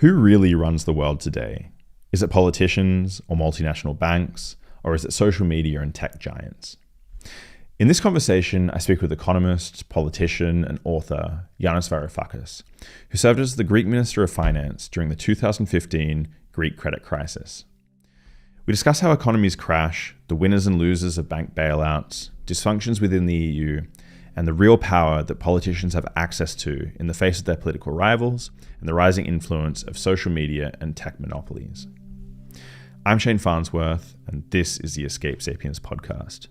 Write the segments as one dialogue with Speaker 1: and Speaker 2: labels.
Speaker 1: Who really runs the world today? Is it politicians or multinational banks, or is it social media and tech giants? In this conversation, I speak with economist, politician, and author Yanis Varoufakis, who served as the Greek Minister of Finance during the 2015 Greek credit crisis. We discuss how economies crash, the winners and losers of bank bailouts, dysfunctions within the EU, and the real power that politicians have access to in the face of their political rivals and the rising influence of social media and tech monopolies. I'm Shane Farnsworth, and this is the Escaped Sapiens podcast.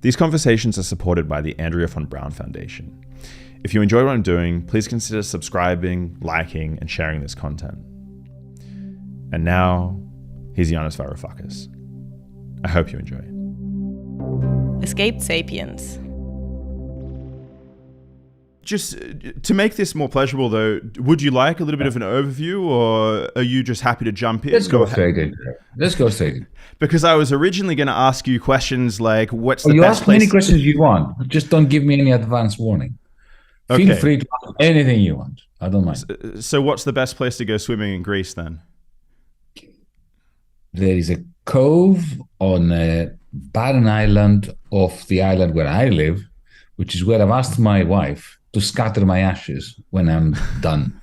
Speaker 1: These conversations are supported by the Andrea von Braun Foundation. If you enjoy what I'm doing, please consider subscribing, liking, and sharing this content. And now, here's Yanis Varoufakis. I hope you enjoy.
Speaker 2: Escaped Sapiens.
Speaker 1: Just to make this more pleasurable, though, would you like a little bit of an overview, or are you just happy to jump in?
Speaker 3: Let's go straight in.
Speaker 1: Because I was originally going to ask you questions like, what's the
Speaker 3: you
Speaker 1: best
Speaker 3: ask
Speaker 1: place?
Speaker 3: Many questions you want. Just don't give me any advance warning.
Speaker 1: Okay.
Speaker 3: Feel free to ask anything you want. I don't mind.
Speaker 1: So what's the best place to go swimming in Greece then?
Speaker 3: There is a cove on a barren island off the island where I live, which is where I've asked my wife to scatter my ashes when I'm done.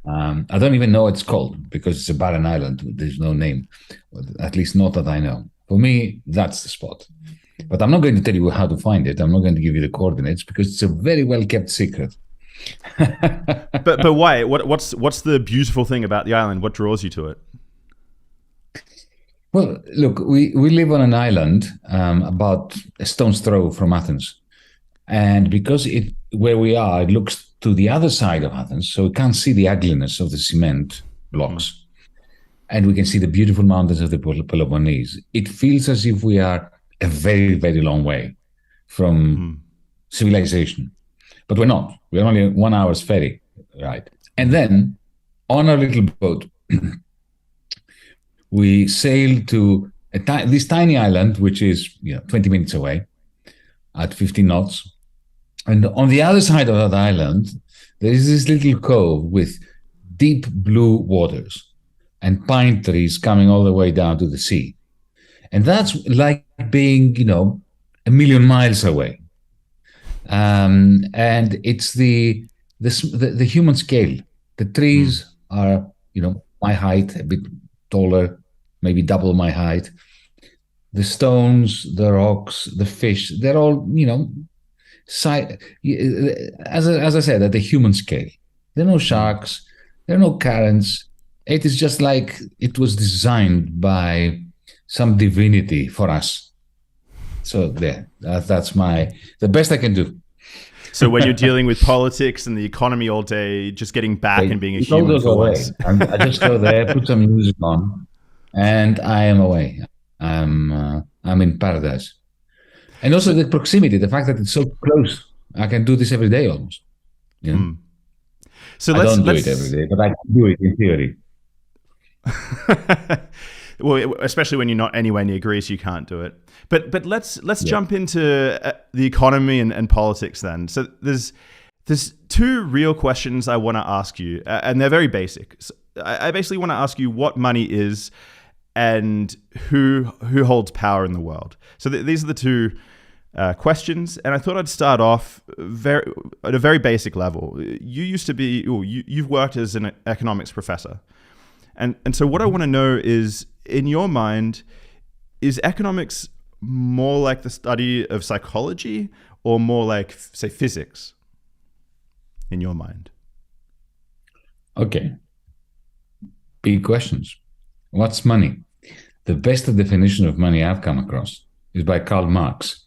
Speaker 3: I don't even know what it's called because it's a barren island. There's no name, at least not that I know. For me, that's the spot. But I'm not going to tell you how to find it. I'm not going to give you the coordinates because it's a very well kept secret.
Speaker 1: But why? What's the beautiful thing about the island? What draws you to it?
Speaker 3: Well, look, we live on an island about a stone's throw from Athens. And because where we are, it looks to the other side of Athens, so we can't see the ugliness of the cement blocks. And we can see the beautiful mountains of the Peloponnese. It feels as if we are a very, very long way from civilization. But we're not. We're only 1 hour's ferry, right? And then, on our little boat, we sail to this tiny island, which is 20 minutes away at 15 knots. And on the other side of that island, there is this little cove with deep blue waters and pine trees coming all the way down to the sea. And that's like being, a million miles away. And it's the human scale. The trees are, my height, a bit taller, maybe double my height. The stones, the rocks, the fish, they're all, as I said, at the human scale. There are no sharks, there are no currents. It is just like it was designed by some divinity for us. So there, that's the best I can do.
Speaker 1: So when you're dealing with politics and the economy all day, just getting back and being a human for once.
Speaker 3: I just go there, put some music on, and I am away. I'm in paradise. And also the proximity, the fact that it's so close. I can do this every day almost.
Speaker 1: So
Speaker 3: I don't do it every day, but I can do it in theory.
Speaker 1: Well, especially when you're not anywhere near Greece, you can't do it. But let's jump into the economy and politics then. So there's two real questions I want to ask you, and they're very basic. So I basically want to ask you what money is and who holds power in the world. So these are the two questions, and I thought I'd start off at a very basic level. You've worked as an economics professor, and so what I want to know is, in your mind, is economics more like the study of psychology or more like, say, physics? In your mind?
Speaker 3: Okay. Big questions. What's money? The best definition of money I've come across is by Karl Marx.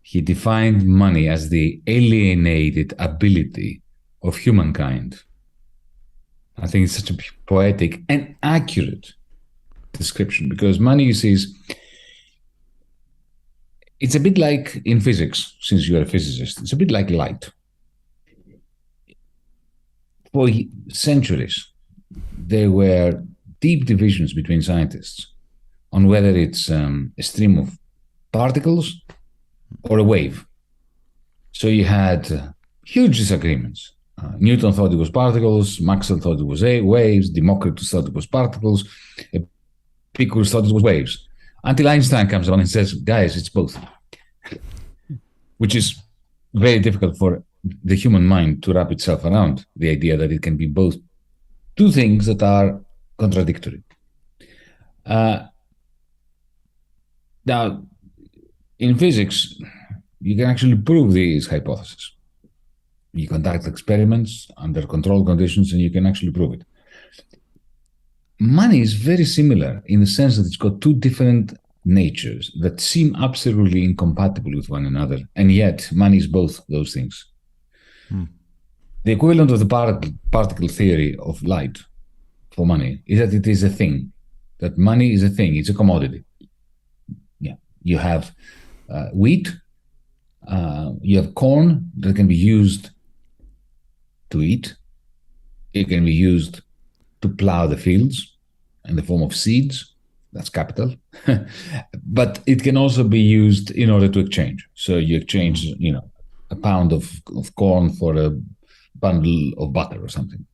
Speaker 3: He defined money as the alienated ability of humankind. I think it's such a poetic and accurate description, because money, you see, it's a bit like in physics, since you're a physicist, it's a bit like light. For centuries, there were deep divisions between scientists on whether it's a stream of particles or a wave. So you had huge disagreements Newton thought it was particles, Maxwell thought it was waves, Democritus thought it was particles, Epicurus thought it was waves. Until Einstein comes along and says, guys, it's both. Which is very difficult for the human mind to wrap itself around, the idea that it can be both two things that are contradictory. Now, in physics, you can actually prove these hypotheses. You conduct experiments under controlled conditions and you can actually prove it. Money is very similar in the sense that it's got two different natures that seem absolutely incompatible with one another, and yet money is both those things. The equivalent of the particle theory of light for money is that it is a thing, that money is a thing, it's a commodity. Yeah, you have wheat, you have corn that can be used to eat, it can be used to plow the fields in the form of seeds, that's capital, but it can also be used in order to exchange. So you exchange, a pound of corn for a bundle of butter or something.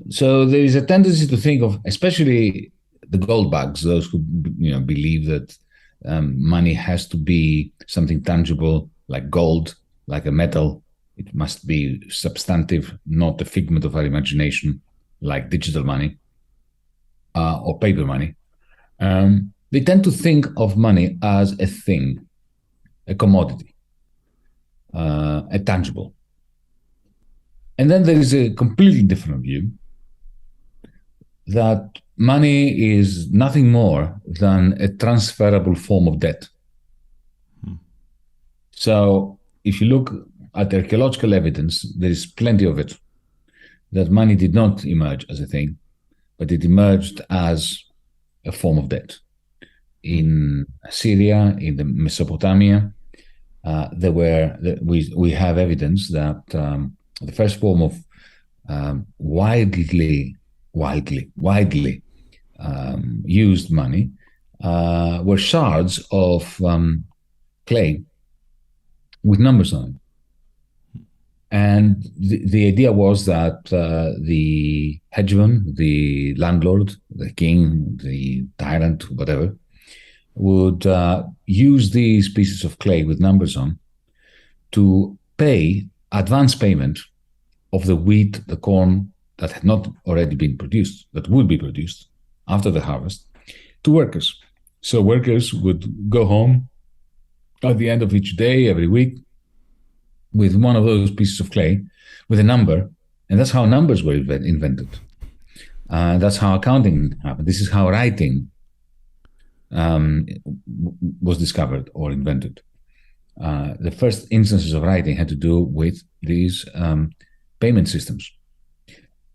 Speaker 3: So there is a tendency to think of, especially the gold bugs, those who believe that money has to be something tangible, like gold, like a metal. It must be substantive, not a figment of our imagination, like digital money or paper money. They tend to think of money as a thing, a commodity, a tangible. And then there is a completely different view that money is nothing more than a transferable form of debt. So if you look at archaeological evidence, there is plenty of it, that money did not emerge as a thing, but it emerged as a form of debt. In Syria, in the Mesopotamia, we have evidence that the first form of widely used money were shards of clay with numbers on them. And the idea was that the hegemon, the landlord, the king, the tyrant, whatever, would use these pieces of clay with numbers on to pay advance payment of the wheat, the corn that had not already been produced, that would be produced after the harvest, to workers. So workers would go home at the end of each day, every week, with one of those pieces of clay with a number, and that's how numbers were invented. That's how accounting happened. This is how writing was discovered or invented. The first instances of writing had to do with these payment systems.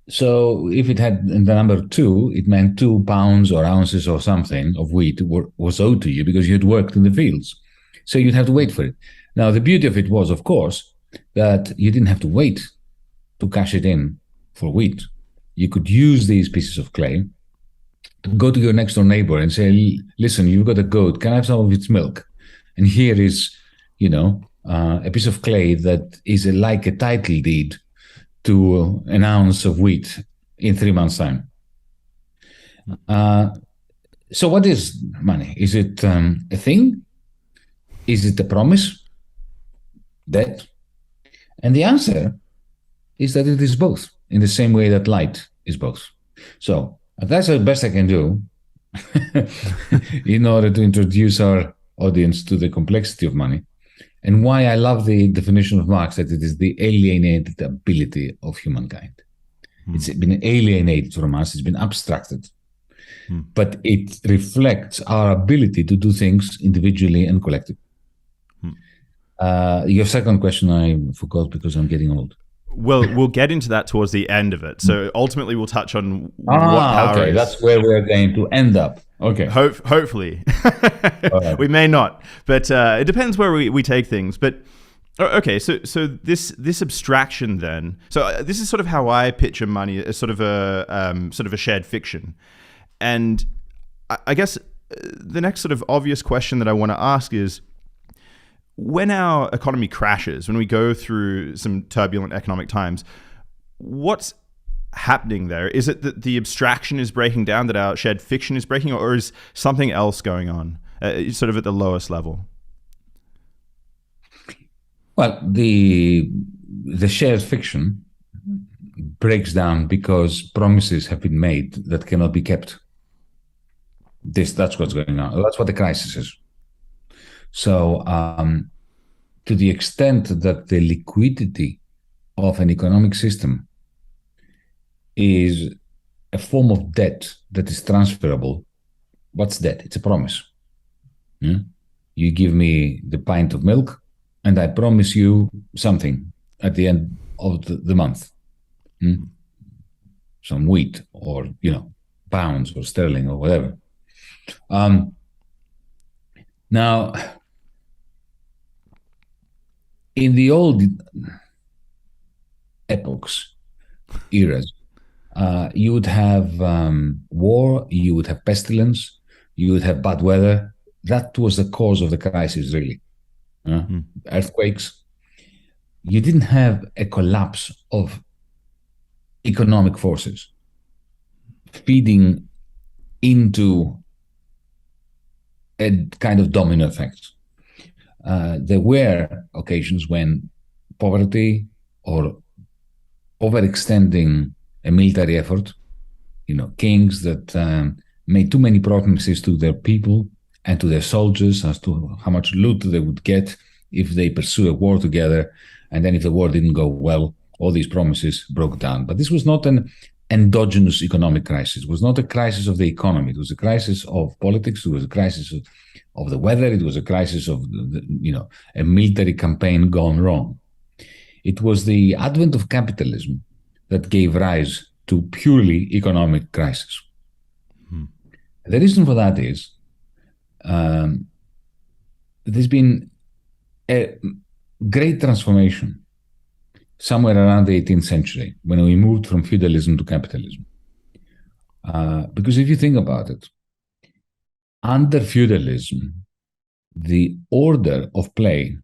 Speaker 3: So if it had the number 2, it meant 2 pounds or ounces or something of wheat was owed to you because you had worked in the fields. So you'd have to wait for it. Now, the beauty of it was, of course, that you didn't have to wait to cash it in for wheat. You could use these pieces of clay to go to your next door neighbor and say, listen, you've got a goat, can I have some of its milk? And here is, a piece of clay that is like a title deed to an ounce of wheat in 3 months' time. So what is money? Is it a thing? Is it a promise? Debt? And the answer is that it is both, in the same way that light is both. So that's the best I can do in order to introduce our audience to the complexity of money and why I love the definition of Marx that it is the alienated ability of humankind. It's been alienated from us, it's been abstracted, but it reflects our ability to do things individually and collectively. Your second question I forgot because I'm getting old.
Speaker 1: Well, we'll get into that towards the end of it. So ultimately, we'll touch on what power is.
Speaker 3: That's where we're going to end up. Okay.
Speaker 1: Hopefully.
Speaker 3: Right.
Speaker 1: We may not, but it depends where we take things. But okay, so this abstraction then. So this is sort of how I picture money as sort of a shared fiction, and I guess the next sort of obvious question that I want to ask is, when our economy crashes, when we go through some turbulent economic times, what's happening there? Is it that the abstraction is breaking down, that our shared fiction is breaking, or is something else going on, sort of at the lowest level?
Speaker 3: Well, the shared fiction breaks down because promises have been made that cannot be kept. That's what's going on. That's what the crisis is. So, to the extent that the liquidity of an economic system is a form of debt that is transferable, what's debt? It's a promise. Yeah? You give me the pint of milk, and I promise you something at the end of the month. Some wheat, or pounds or sterling or whatever. Now, in the old epochs, eras, you would have war, you would have pestilence, you would have bad weather. That was the cause of the crisis, really. Earthquakes. You didn't have a collapse of economic forces feeding into a kind of domino effect. There were occasions when poverty or overextending a military effort, kings that made too many promises to their people and to their soldiers as to how much loot they would get if they pursue a war together. And then if the war didn't go well, all these promises broke down. But this was not an endogenous economic crisis. It was not a crisis of the economy. It was a crisis of politics. It was a crisis of the weather. It was a crisis of, a military campaign gone wrong. It was the advent of capitalism that gave rise to purely economic crisis. The reason for that is there's been a great transformation somewhere around the 18th century when we moved from feudalism to capitalism. Because if you think about it, under feudalism, the order of play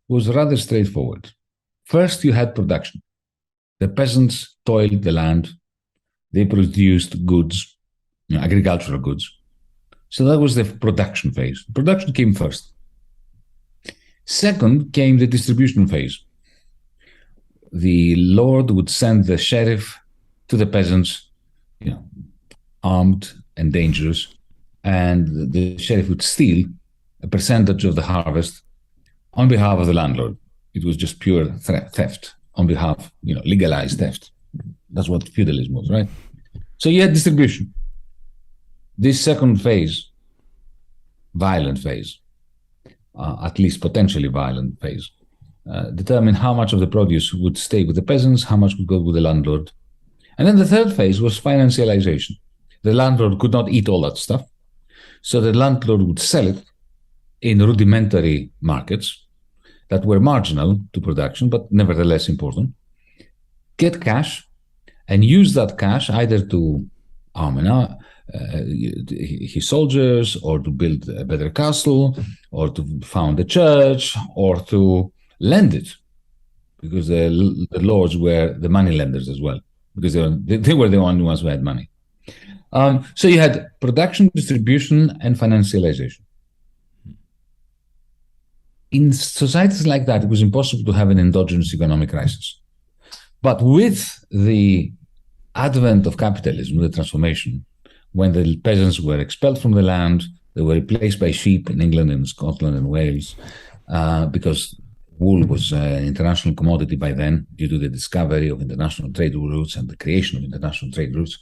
Speaker 3: was rather straightforward. First, you had production. The peasants toiled the land. They produced goods, agricultural goods. So that was the production phase. Production came first. Second came the distribution phase. The lord would send the sheriff to the peasants, armed and dangerous, and the sheriff would steal a percentage of the harvest on behalf of the landlord. It was just pure theft on behalf, legalized theft. That's what feudalism was, right? So you had distribution. This second phase, violent phase, at least potentially violent phase, determined how much of the produce would stay with the peasants, how much would go with the landlord. And then the third phase was financialization. The landlord could not eat all that stuff, so the landlord would sell it in rudimentary markets that were marginal to production, but nevertheless important, get cash, and use that cash either to arm his soldiers, or to build a better castle, or to found a church, or to lend it, because the lords were the money lenders as well, because they were the only ones who had money. So you had production, distribution, and financialization. In societies like that, it was impossible to have an endogenous economic crisis. But with the advent of capitalism, the transformation, when the peasants were expelled from the land, they were replaced by sheep in England and Scotland and Wales, because wool was an international commodity by then due to the discovery of international trade routes and the creation of international trade routes.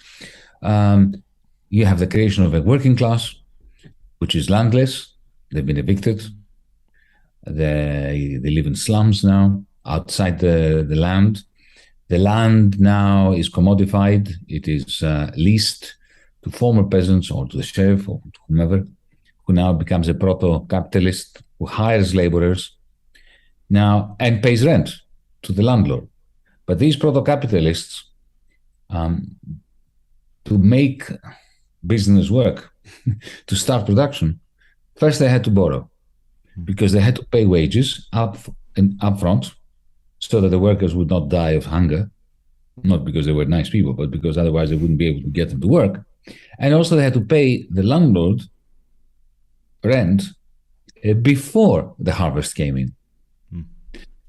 Speaker 3: You have the creation of a working class, which is landless. They've been evicted. They live in slums now, outside the land. The land now is commodified. It is leased to former peasants or to the sheriff or to whomever, who now becomes a proto-capitalist who hires laborers now and pays rent to the landlord. But these proto-capitalists, to make business work, to start production, first they had to borrow. because they had to pay wages up front so that the workers would not die of hunger, not because they were nice people, but because otherwise they wouldn't be able to get them to work. And also they had to pay the landlord rent before the harvest came in.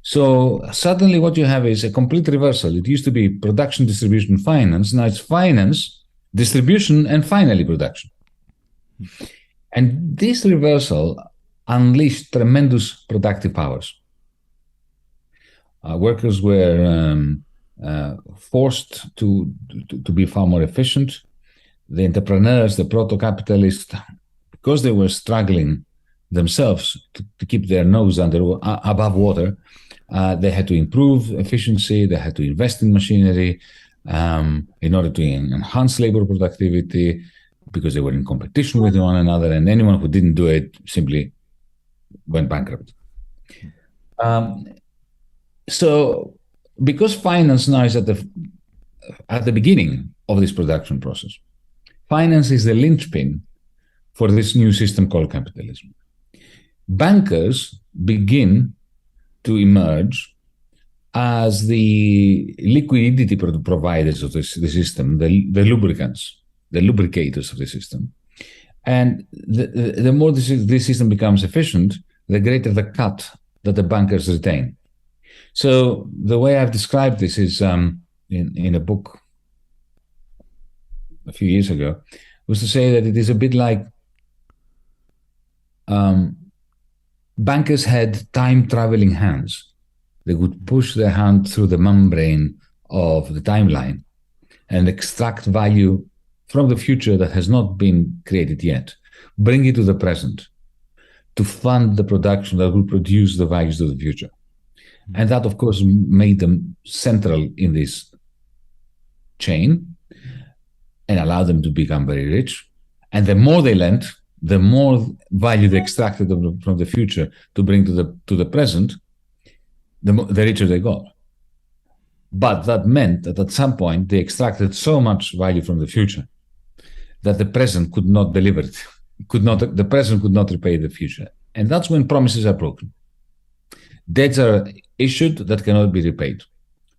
Speaker 3: So suddenly what you have is a complete reversal. It used to be production, distribution, finance. Now it's finance, distribution, and finally production. And this reversal unleashed tremendous productive powers. Workers were forced to be far more efficient. The entrepreneurs, the proto-capitalists, because they were struggling themselves to keep their nose above water, they had to improve efficiency, they had to invest in machinery in order to enhance labor productivity, because they were in competition with one another, and anyone who didn't do it simply went bankrupt. So because finance now is at the beginning of this production process, finance is the linchpin for this new system called capitalism. Bankers begin to emerge as the liquidity providers of the system, the lubricants, the lubricators of the system. And the more this system becomes efficient, the greater the cut that the bankers retain. So the way I've described this is in a book a few years ago, was to say that it is a bit like bankers had time-traveling hands. They would push their hand through the membrane of the timeline and extract value from the future that has not been created yet, bring it to the present, to fund the production that will produce the values of the future. And that, of course, made them central in this chain and allowed them to become very rich. And the more they lent, the more value they extracted from the future to bring to the present, the richer they got. But that meant that at some point they extracted so much value from the future that the present could not deliver it. The present could not repay the future. And that's when promises are broken. Debts are issued that cannot be repaid.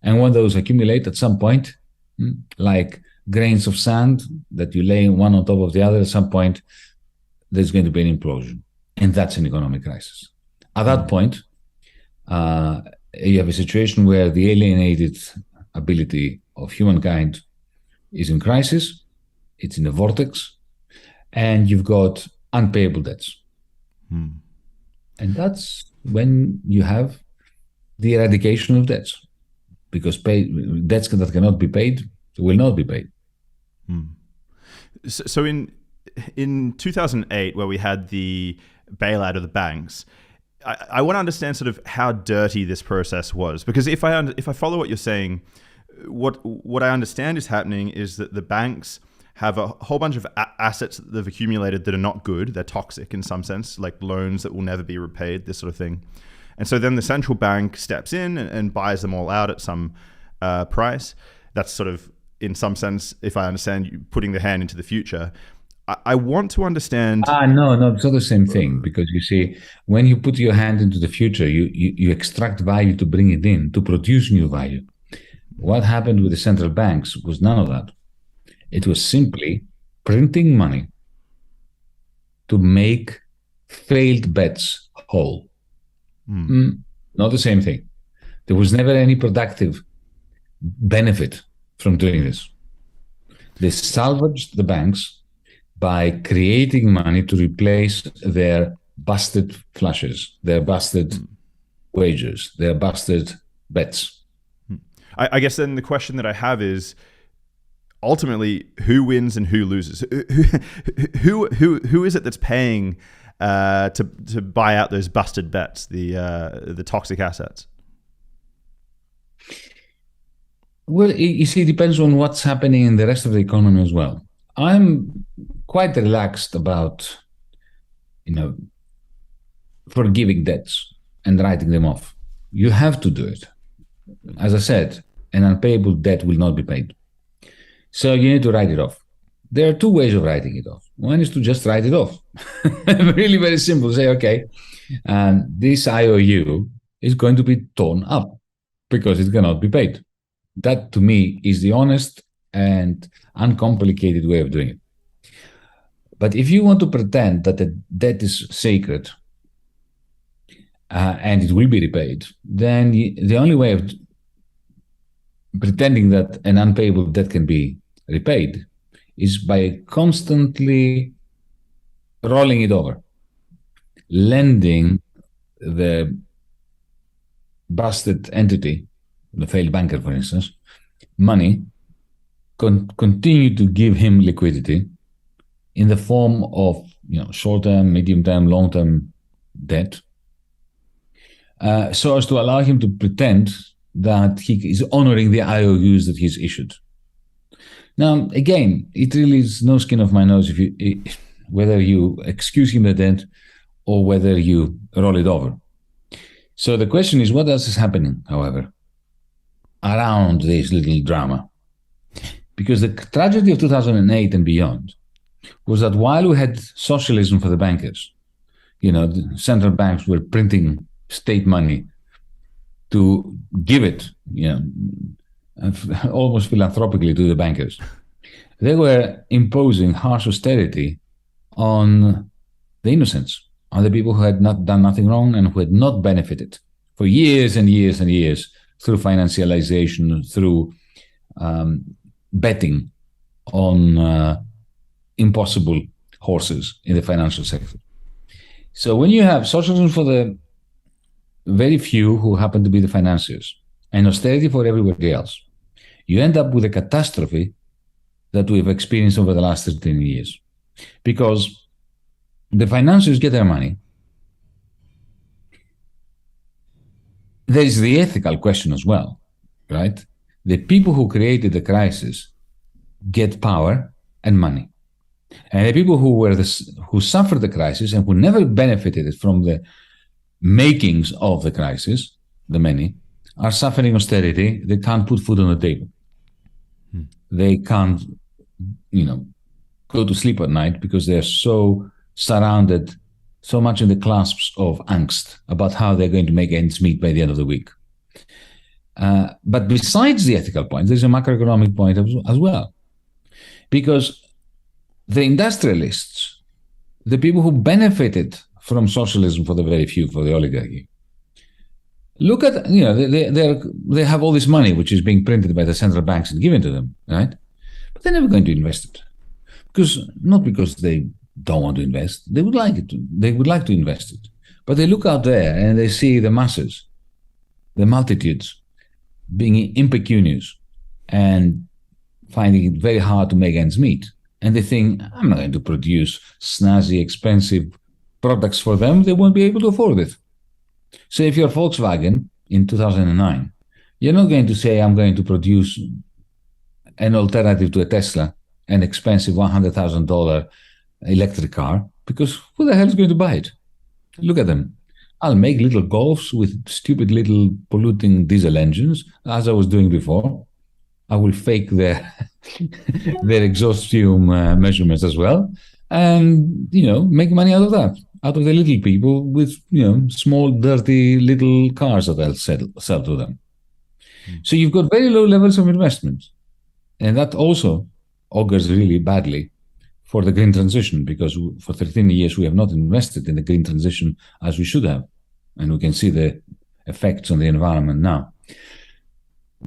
Speaker 3: And when those accumulate at some point, like grains of sand that you lay one on top of the other, at some point, there's going to be an implosion. And that's an economic crisis. At that point, you have a situation where the alienated ability of humankind is in crisis, it's in a vortex, and you've got unpayable debts. And that's when you have the eradication of debts, because debts that cannot be paid will not be paid.
Speaker 1: So in 2008, where we had the bailout of the banks, I want to understand sort of how dirty this process was, because if I follow what you're saying, what I understand is happening is that the banks have a whole bunch of assets that they've accumulated that are not good. They're toxic in some sense, like loans that will never be repaid, this sort of thing. And so then the central bank steps in and buys them all out at some price. That's sort of, in some sense, if I understand, you putting the hand into the future. I want to understand.
Speaker 3: No, it's not the same thing, because you see, when you put your hand into the future, you extract value to bring it in, to produce new value. What happened with the central banks was none of that. It was simply printing money to make failed bets whole. Not the same thing. There was never any productive benefit from doing this. They salvaged the banks by creating money to replace their busted flushes, their busted wagers, their busted bets.
Speaker 1: I guess then the question that I have is, ultimately, who wins and who loses? Who is it that's paying to buy out those busted bets, the toxic assets?
Speaker 3: Well, you see, it depends on what's happening in the rest of the economy as well. I'm quite relaxed about, forgiving debts and writing them off. You have to do it. As I said, an unpayable debt will not be paid. So you need to write it off. There are two ways of writing it off. One is to just write it off. Really very simple. Say, okay, And this IOU is going to be torn up because it cannot be paid. That, to me, is the honest and uncomplicated way of doing it. But if you want to pretend that the debt is sacred and it will be repaid, then the only way of pretending that an unpayable debt can be repaid is by constantly rolling it over, lending the busted entity, the failed banker, for instance, money, continue to give him liquidity in the form of short-term, medium-term, long-term debt, so as to allow him to pretend that he is honoring the IOUs that he's issued. Now, again, it really is no skin off my nose whether you excuse him the debt or whether you roll it over. So the question is, what else is happening, however, around this little drama? Because the tragedy of 2008 and beyond was that while we had socialism for the bankers, the central banks were printing state money to give it, almost philanthropically to the bankers. They were imposing harsh austerity on the innocents, on the people who had not done nothing wrong and who had not benefited for years and years and years through financialization, through betting on impossible horses in the financial sector. So when you have socialism for the very few who happen to be the financiers and austerity for everybody else, you end up with a catastrophe that we've experienced over the last 13 years. Because the financiers get their money. There is the ethical question as well, right? The people who created the crisis get power and money. And the people who suffered the crisis and who never benefited from the makings of the crisis, the many, are suffering austerity. They can't put food on the table. They can't, go to sleep at night because they're so surrounded, so much in the clasps of angst about how they're going to make ends meet by the end of the week. But besides the ethical point, there's a macroeconomic point as well. Because the industrialists, the people who benefited from socialism for the very few, for the oligarchy, look at, they have all this money which is being printed by the central banks and given to them, right? But they're never going to invest it. Not because they don't want to invest, they would like to invest it. But they look out there and they see the masses, the multitudes, being impecunious and finding it very hard to make ends meet. And they think, I'm not going to produce snazzy, expensive products for them. They won't be able to afford it. So if you're Volkswagen in 2009, you're not going to say, I'm going to produce an alternative to a Tesla, an expensive $100,000 electric car, because who the hell is going to buy it? Look at them. I'll make little Golfs with stupid little polluting diesel engines, as I was doing before. I will fake their exhaust fume measurements as well, and make money out of that, out of the little people with small, dirty little cars that I'll sell to them. So you've got very low levels of investment, and that also augurs really badly for the green transition, because for 13 years we have not invested in the green transition as we should have, and we can see the effects on the environment now.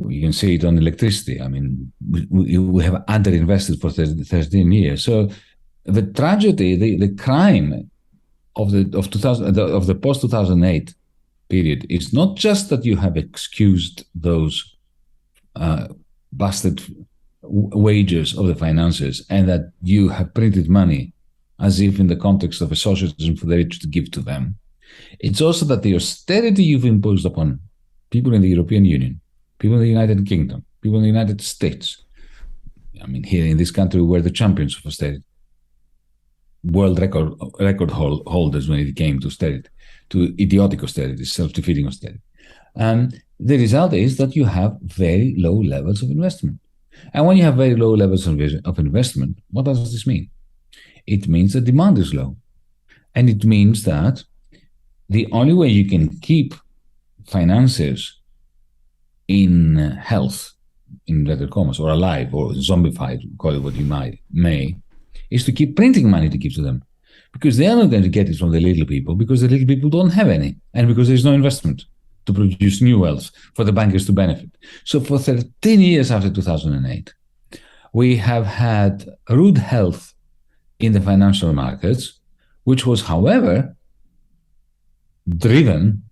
Speaker 3: You can see it on electricity. I mean, we have underinvested for 13 years. So the tragedy, the crime of the post-2008 period is not just that you have excused those busted wages of the financiers and that you have printed money as if in the context of a socialism for the rich to give to them. It's also that the austerity you've imposed upon people in the European Union, people in the United Kingdom, people in the United States. I mean, here in this country, we're the champions of austerity. World record holders when it came to austerity, to idiotic austerity, self-defeating austerity. And the result is that you have very low levels of investment. And when you have very low levels of investment, what does this mean? It means that demand is low. And it means that the only way you can keep finances in health, in inverted commas, or alive, or zombified, call it what you may, is to keep printing money to give to them. Because they are not going to get it from the little people, because the little people don't have any, and because there's no investment to produce new wealth for the bankers to benefit. So for 13 years after 2008, we have had rude health in the financial markets, which was, however, driven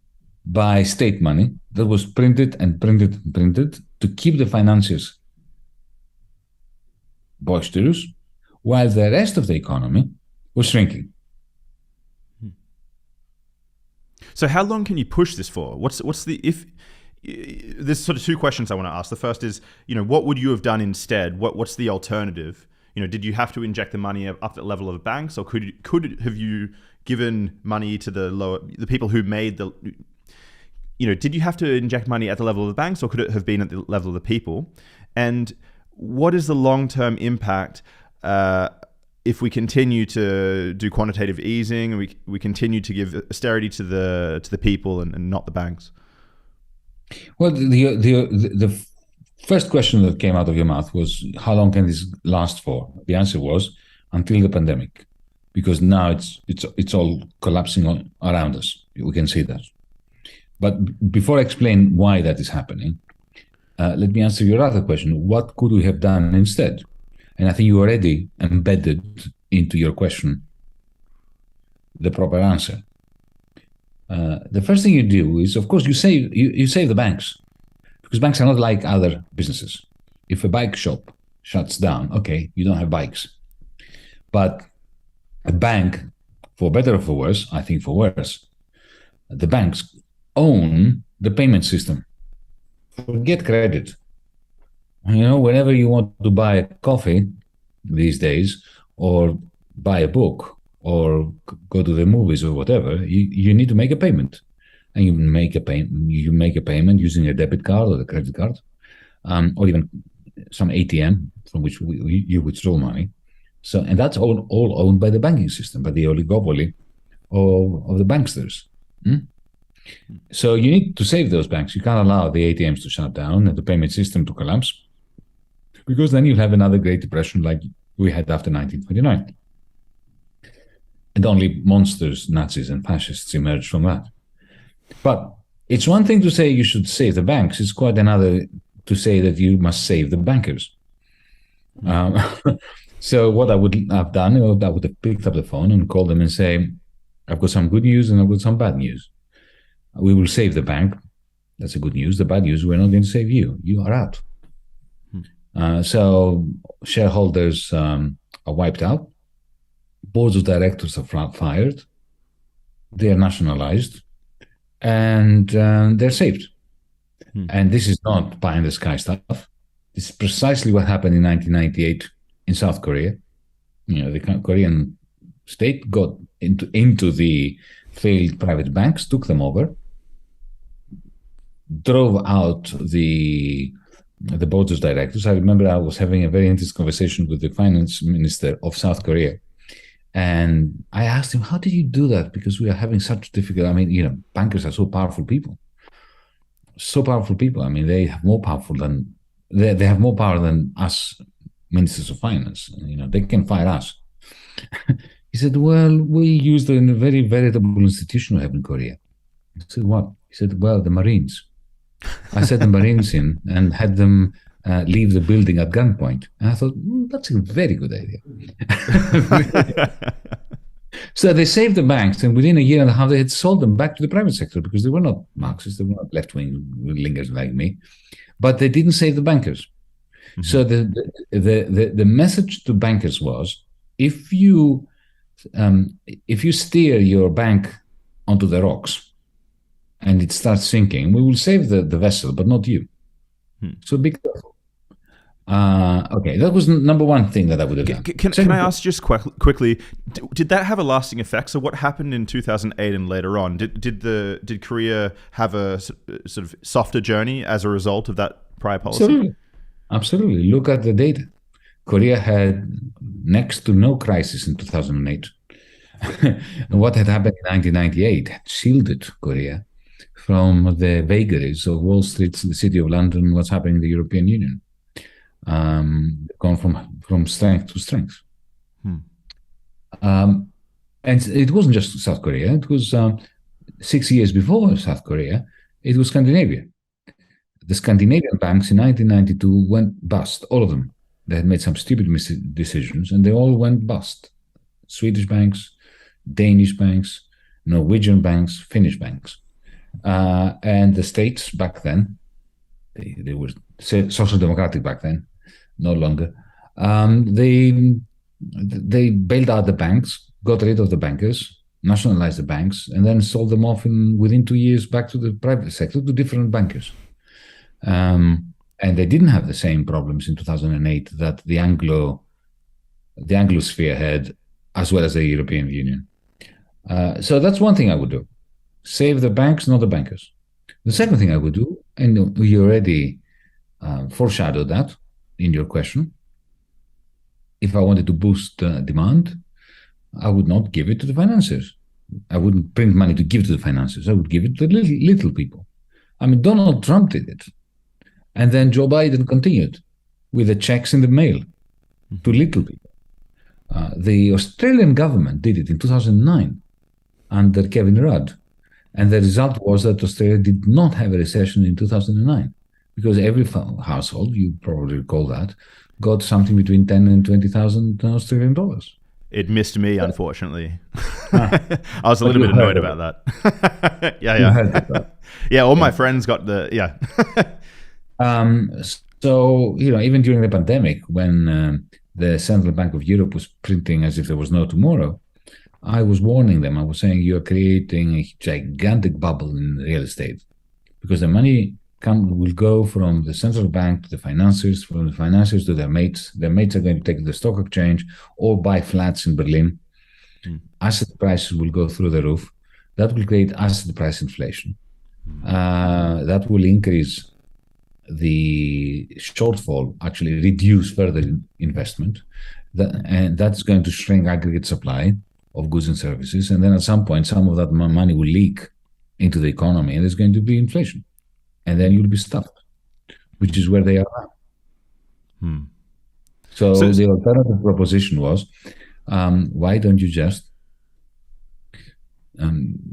Speaker 3: by state money that was printed and printed and printed to keep the financiers boisterous, while the rest of the economy was shrinking.
Speaker 1: So how long can you push this for? There's sort of two questions I want to ask. The first is, what would you have done instead? What's the alternative? Did you have to inject the money up at the level of the banks, or could have you given money to the people who made the, did you have to inject money at the level of the banks, or could it have been at the level of the people? And what is the long-term impact if we continue to do quantitative easing and we continue to give austerity to the people and not the banks?
Speaker 3: Well, the first question that came out of your mouth was, how long can this last for? The answer was, until the pandemic, because now it's all collapsing around us. We can see that. But before I explain why that is happening, let me answer your other question. What could we have done instead? And I think you already embedded into your question the proper answer. The first thing you do is, of course, you save the banks, because banks are not like other businesses. If a bike shop shuts down, okay, you don't have bikes. But a bank, for better or for worse, I think for worse, the banks own the payment system. Forget credit. Whenever you want to buy a coffee these days, or buy a book, or go to the movies or whatever, you need to make a payment. And you make a payment using a debit card or a credit card, or even some ATM from which you withdraw money. So, and that's all owned by the banking system, by the oligopoly of the banksters. So you need to save those banks. You can't allow the ATMs to shut down and the payment system to collapse, because then you'll have another Great Depression like we had after 1929. And only monsters, Nazis and fascists emerged from that. But it's one thing to say you should save the banks. It's quite another to say that you must save the bankers. So what I would have done, I would have picked up the phone and called them and say, I've got some good news and I've got some bad news. We will save the bank. That's the good news. The bad news, we're not going to save you. You are out. So shareholders are wiped out. Boards of directors are fired. They are nationalized. And they're saved. And this is not pie-in-the-sky stuff. This is precisely what happened in 1998 in South Korea. The Korean state got into the failed private banks, took them over, drove out the boards of directors. I remember I was having a very interesting conversation with the finance minister of South Korea. And I asked him, how did you do that? Because we are having such difficult, bankers are so powerful people. So powerful people. They have more powerful than, they have more power than us ministers of finance. They can fire us. He said, well, we used a very veritable institution we have in Korea. I said, what? He said, well, the Marines. I set the Marines in and had them leave the building at gunpoint. And I thought, that's a very good idea. So they saved the banks, and within a year and a half, they had sold them back to the private sector, because they were not Marxists, they were not left-wing lingers like me, but they didn't save the bankers. Mm-hmm. So the message to bankers was, if you steer your bank onto the rocks and it starts sinking, we will save the vessel, but not you. So be careful. Okay, that was number one thing that I would have done.
Speaker 1: Can I ask just quickly, did that have a lasting effect? So what happened in 2008 and later on? Did Korea have a sort of softer journey as a result of that prior policy?
Speaker 3: Absolutely. Look at the data. Korea had next to no crisis in 2008. What had happened in 1998 had shielded Korea from the vagaries of Wall Street, the City of London, what's happening in the European Union. Gone from strength to strength. And it wasn't just South Korea. It was 6 years before South Korea, it was Scandinavia. The Scandinavian banks in 1992 went bust, all of them. They had made some stupid decisions, and they all went bust. Swedish banks, Danish banks, Norwegian banks, Finnish banks. And the states back then, they were social democratic back then, no longer. They bailed out the banks, got rid of the bankers, nationalized the banks, and then sold them off within 2 years back to the private sector to different bankers. And they didn't have the same problems in 2008 that the Anglosphere had, as well as the European Union. So that's one thing I would do. Save the banks, not the bankers. The second thing I would do, and you already foreshadowed that in your question, if I wanted to boost demand, I would not give it to the financiers. I wouldn't print money to give to the financiers. I would give it to the little people. I mean, Donald Trump did it. And then Joe Biden continued with the checks in the mail to little people. The Australian government did it in 2009 under Kevin Rudd. And the result was that Australia did not have a recession in 2009 because every household, you probably recall that, got something between 10 and 20,000 Australian dollars.
Speaker 1: It missed me, unfortunately. I was a little bit annoyed about that. Yeah, all my friends got
Speaker 3: So, even during the pandemic, when the Central Bank of Europe was printing as if there was no tomorrow, I was warning them. I was saying, you're creating a gigantic bubble in real estate because the money will go from the central bank to the financiers, from the financiers to their mates. Their mates are going to take to the stock exchange or buy flats in Berlin. Asset prices will go through the roof. That will create asset price inflation. That will increase the shortfall, actually reduce further investment. And that's going to shrink aggregate supply of goods and services. And then at some point, some of that money will leak into the economy and there's going to be inflation. And then you'll be stuffed, which is where they are now. So the alternative proposition was, why don't you just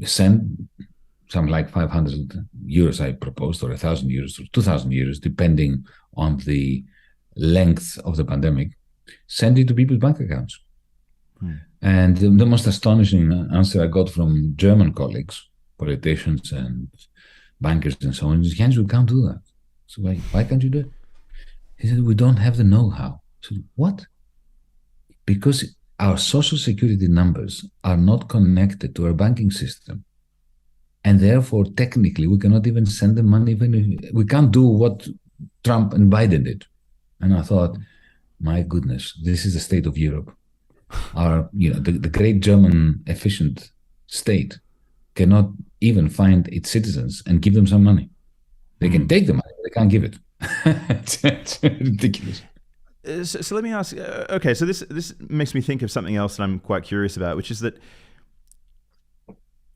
Speaker 3: send something like 500 euros, I proposed, or 1,000 euros, or 2,000 euros, depending on the length of the pandemic, send it to people's bank accounts. And the most astonishing answer I got from German colleagues, politicians and bankers and so on, is, Jens, we can't do that. So why can't you do it? He said, we don't have the know-how. I said, what? Because our social security numbers are not connected to our banking system. And therefore, technically, we cannot even send them money. We can't do what Trump and Biden did. And I thought, my goodness, this is the state of Europe. The great German efficient state cannot even find its citizens and give them some money. They can take the money, but they can't give it. It's ridiculous.
Speaker 1: So let me ask, okay, so this makes me think of something else that I'm quite curious about, which is that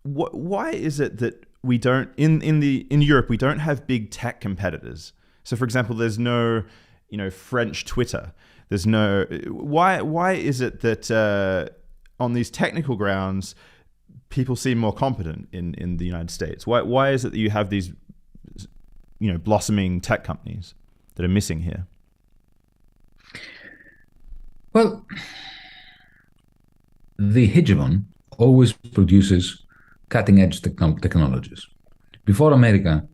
Speaker 1: why is it that we don't, in Europe, we don't have big tech competitors? So for example, there's no, French Twitter. There's no, why is it that on these technical grounds, people seem more competent in the United States? Why is it that you have these, blossoming tech companies that are missing here?
Speaker 3: Well, the hegemon always produces cutting-edge technologies. Before America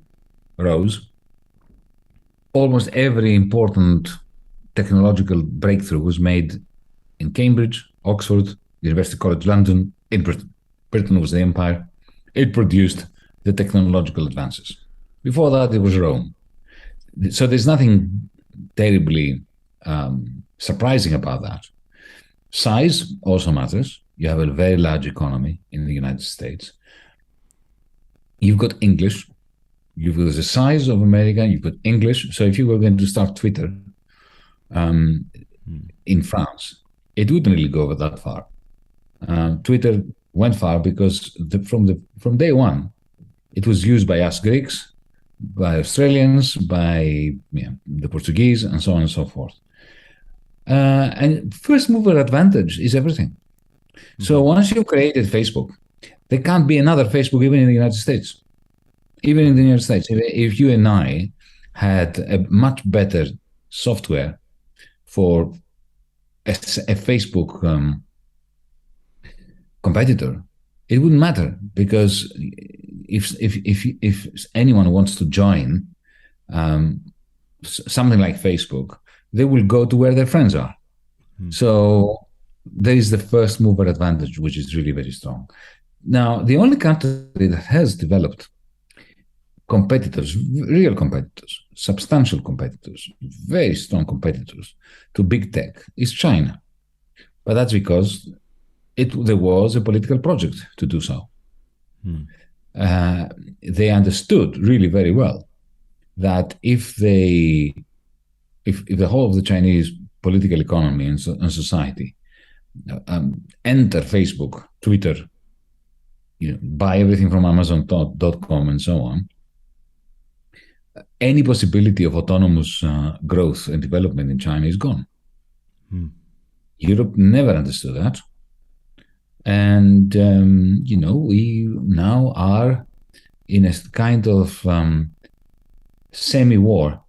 Speaker 3: rose, almost every important technological breakthrough was made in Cambridge, Oxford, University College London, in Britain. Britain was the empire. It produced the technological advances. Before that, it was Rome. So there's nothing terribly surprising about that. Size also matters. You have a very large economy in the United States. You've got English. You've got the size of America. You've got English. So if you were going to start Twitter in France, it wouldn't really go over that far. Twitter went far because from day one, it was used by us Greeks, by Australians, by the Portuguese, and so on and so forth. And first mover advantage is everything. Mm-hmm. So once you've created Facebook, there can't be another Facebook even in the United States. Even in the United States, if you and I had a much better software for a Facebook competitor, it wouldn't matter, because if anyone wants to join something like Facebook, they will go to where their friends are. So there is the first mover advantage, which is really very strong. Now, the only country that has developed competitors, real competitors, substantial competitors, very strong competitors to big tech is China. But that's because there was a political project to do so. They understood really very well that if the whole of the Chinese political economy and society enter Facebook, Twitter, buy everything from Amazon.com and so on, any possibility of autonomous growth and development in China is gone. Europe never understood that. And, we now are in a kind of semi-war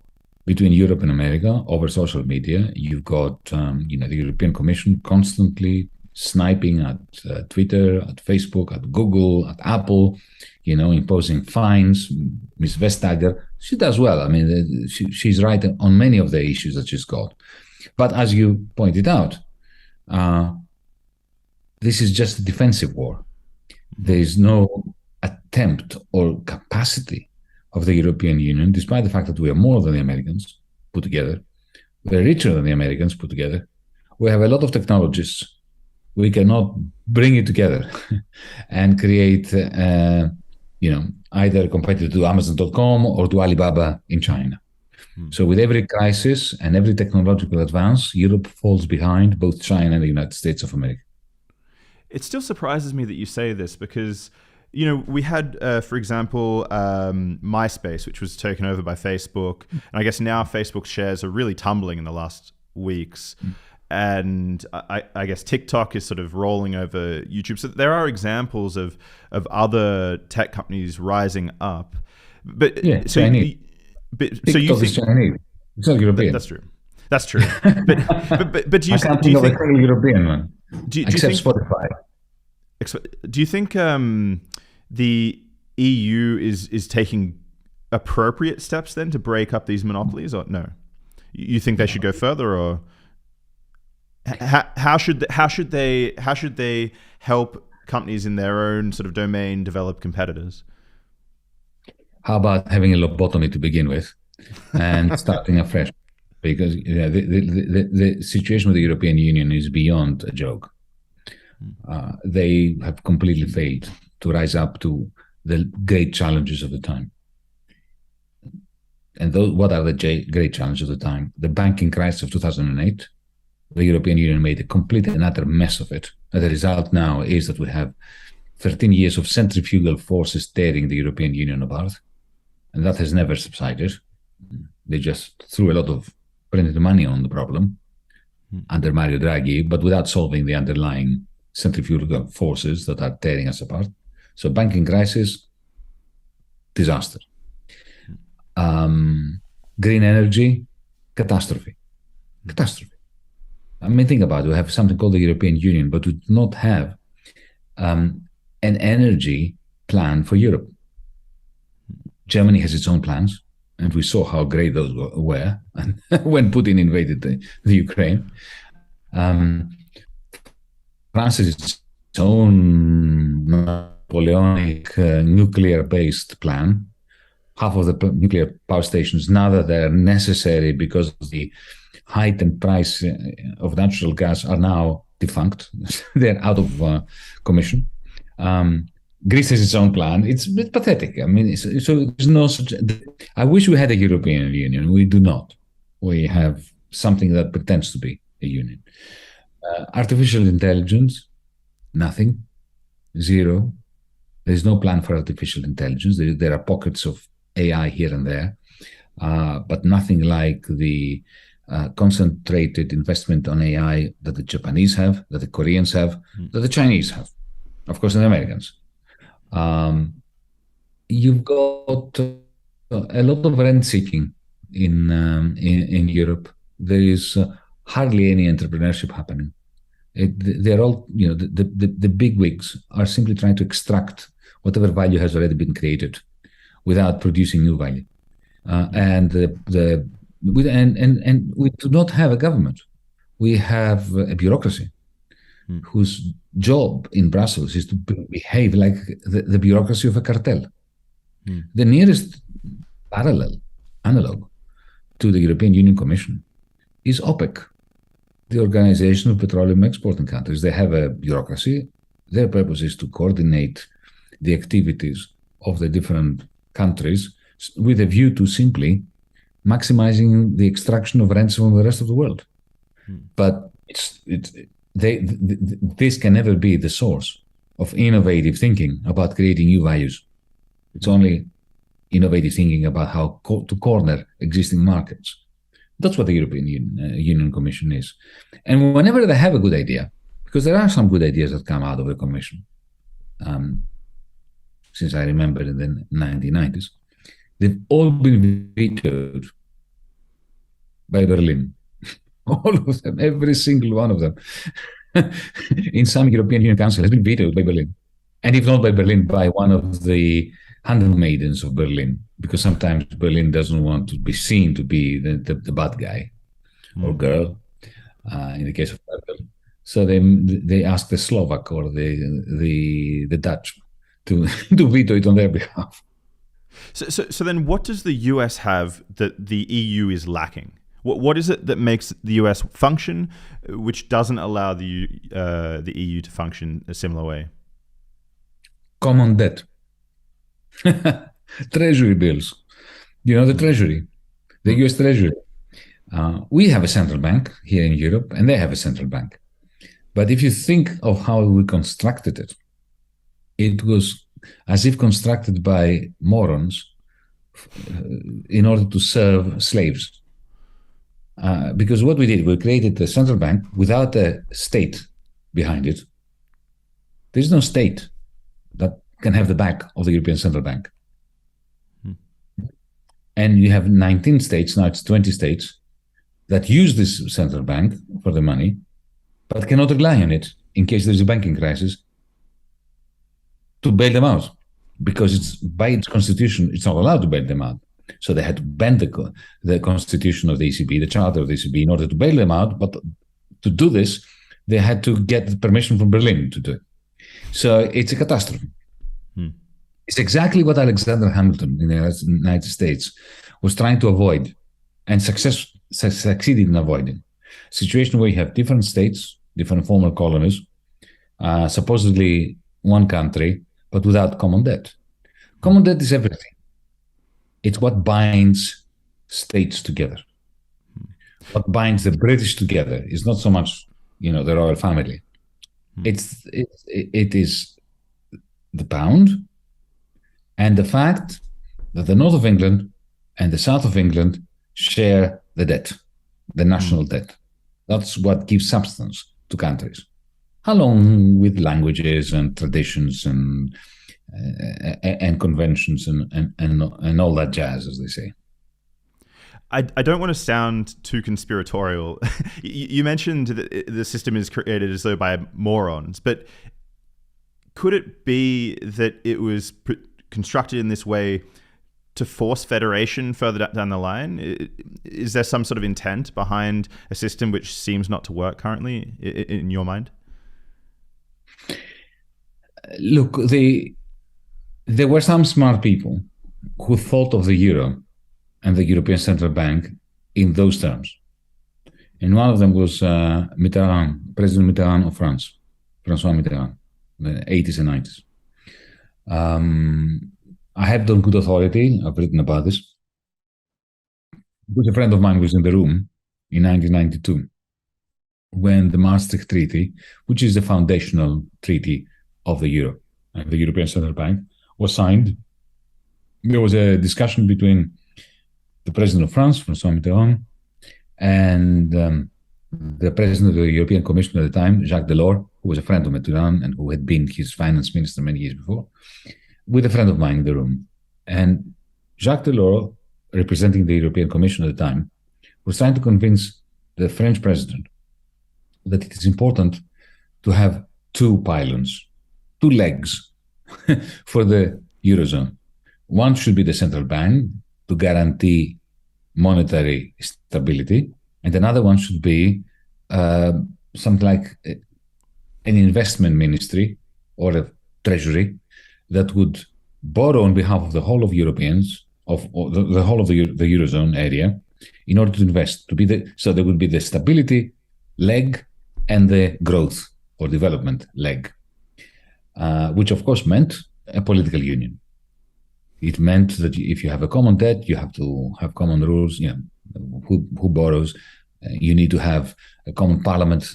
Speaker 3: between Europe and America over social media. You've got, the European Commission constantly sniping at Twitter, at Facebook, at Google, at Apple, imposing fines. Ms. Vestager, she does well. I mean, she's right on many of the issues that she's got. But as you pointed out, this is just a defensive war. There is no attempt or capacity of the European Union, despite the fact that we are more than the Americans put together. We're richer than the Americans put together. We have a lot of technologies. We cannot bring it together and create, either a competitor to Amazon.com or to Alibaba in China. So with every crisis and every technological advance, Europe falls behind both China and the United States of America.
Speaker 1: It still surprises me that you say this because, we had, for example, MySpace, which was taken over by Facebook. And I guess now Facebook shares are really tumbling in the last weeks. And I guess TikTok is sort of rolling over YouTube. So there are examples of other tech companies rising up. But
Speaker 3: Chinese.
Speaker 1: So you think
Speaker 3: is Chinese. It's not European.
Speaker 1: That's true. That's true. But do you
Speaker 3: I can't think of a single European one except Spotify.
Speaker 1: Do you think the EU is taking appropriate steps then to break up these monopolies, or no? You think they should go further, or how should they help companies in their own sort of domain develop competitors?
Speaker 3: How about having a lobotomy to begin with and starting afresh? Because the situation with the European Union is beyond a joke. They have completely failed to rise up to the great challenges of the time. And what are the great challenges of the time? The banking crisis of 2008. The European Union made a complete and utter mess of it. And the result now is that we have 13 years of centrifugal forces tearing the European Union apart. And that has never subsided. They just threw a lot of printed money on the problem under Mario Draghi, but without solving the underlying centrifugal forces that are tearing us apart. So banking crisis, disaster. Green energy, catastrophe. Catastrophe. I mean, think about it. We have something called the European Union, but we do not have an energy plan for Europe. Germany has its own plans, and we saw how great those were when Putin invaded the Ukraine. France has its own Napoleonic nuclear-based plan. Half of the nuclear power stations, now that they're necessary because of the heightened price of natural gas, are now defunct. They're out of commission. Greece has its own plan. It's a bit pathetic. I mean, so there's no such. I wish we had a European Union. We do not. We have something that pretends to be a union. Artificial intelligence Nothing. Zero. There's no plan for artificial intelligence. There are pockets of AI here and there, but nothing like the concentrated investment on AI that the Japanese have, that the Koreans have, that the Chinese have, of course, and the Americans. You've got a lot of rent-seeking in Europe. There is hardly any entrepreneurship happening. They're all, the big wigs are simply trying to extract whatever value has already been created without producing new value. And we do not have a government. We have a bureaucracy whose job in Brussels is to behave like the bureaucracy of a cartel. The nearest analog to the European Union Commission is OPEC, the Organization of Petroleum Exporting Countries. They have a bureaucracy. Their purpose is to coordinate the activities of the different countries with a view to simply maximizing the extraction of rents from the rest of the world. But this can never be the source of innovative thinking about creating new values. It's only innovative thinking about how to corner existing markets. That's what the European Union Commission is. And whenever they have a good idea, because there are some good ideas that come out of the Commission, since I remember in the 1990s, they've all been vetoed by Berlin. All of them, every single one of them, in some European Union Council has been vetoed by Berlin. And if not by Berlin, by one of the handmaidens of Berlin, because sometimes Berlin doesn't want to be seen to be the bad guy or girl, in the case of Merkel. So they ask the Slovak or the Dutch to veto it on their behalf.
Speaker 1: So then what does the US have that the EU is lacking? What is it that makes the US function, which doesn't allow the EU to function a similar way?
Speaker 3: Common debt. Treasury bills. The Treasury, the US Treasury. We have a central bank here in Europe, and they have a central bank. But if you think of how we constructed it, it was as if constructed by morons in order to serve slaves. Because what we did, we created a central bank without a state behind it. There's no state that can have the back of the European Central Bank. And you have 19 states, now it's 20 states, that use this central bank for the money, but cannot rely on it in case there's a banking crisis to bail them out, because it's by its constitution, it's not allowed to bail them out. So they had to bend the constitution of the ECB, the charter of the ECB, in order to bail them out. But to do this, they had to get permission from Berlin to do it. So it's a catastrophe. It's exactly what Alexander Hamilton in the United States was trying to avoid and succeeded in avoiding. A situation where you have different states, different former colonies, supposedly one country, but without common debt. Common debt is everything. It's what binds states together. What binds the British together is not so much, the royal family. It is the pound and the fact that the north of England and the south of England share the debt, the national debt. That's what gives substance to countries, along with languages and traditions and conventions and all that jazz, as they say.
Speaker 1: I don't want to sound too conspiratorial. You mentioned that the system is created as though by morons, but could it be that it was constructed in this way to force federation further down the line? Is there some sort of intent behind a system which seems not to work currently, in your mind?
Speaker 3: Look, there were some smart people who thought of the euro and the European Central Bank in those terms. And one of them was Mitterrand, President Mitterrand of France, François Mitterrand, in the 80s and 90s. I have it on good authority, I've written about this, because a friend of mine was in the room in 1992. when the Maastricht Treaty, which is the foundational treaty of the euro and the European Central Bank, was signed. There was a discussion between the president of France, François Mitterrand, and the president of the European Commission at the time, Jacques Delors, who was a friend of Mitterrand and who had been his finance minister many years before, with a friend of mine in the room. And Jacques Delors, representing the European Commission at the time, was trying to convince the French president that it is important to have two pylons, two legs for the Eurozone. One should be the central bank to guarantee monetary stability, and another one should be something like an investment ministry or a treasury that would borrow on behalf of the whole of Europeans, or the whole of the Eurozone area, in order to invest. So there would be the stability leg and the growth or development leg, which of course meant a political union. It meant that if you have a common debt, you have to have common rules. You know, who borrows. You need to have a common parliament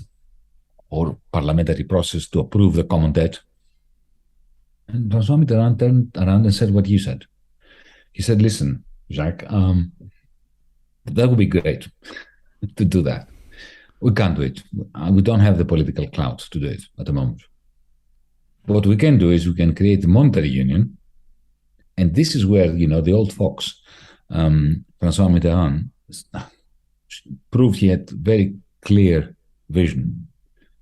Speaker 3: or parliamentary process to approve the common debt. And François Mitterrand turned around and said what you said. He said, listen, Jacques, that would be great to do that. We can't do it. We don't have the political clout to do it at the moment. But what we can do is we can create a monetary union. And this is where, the old fox, François Mitterrand, proved he had very clear vision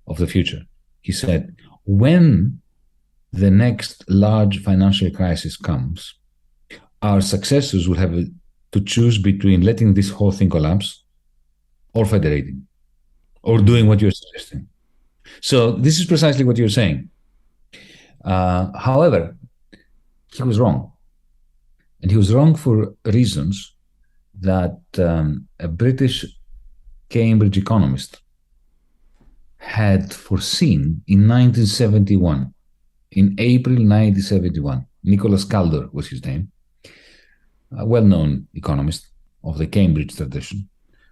Speaker 3: of the future. He said, when the next large financial crisis comes, our successors will have to choose between letting this whole thing collapse or federating or doing what you're suggesting. So this is precisely what you're saying. However, he was wrong. And he was wrong for reasons that a British Cambridge economist had foreseen in 1971, in April 1971. Nicholas Kaldor was his name, a well-known economist of the Cambridge tradition,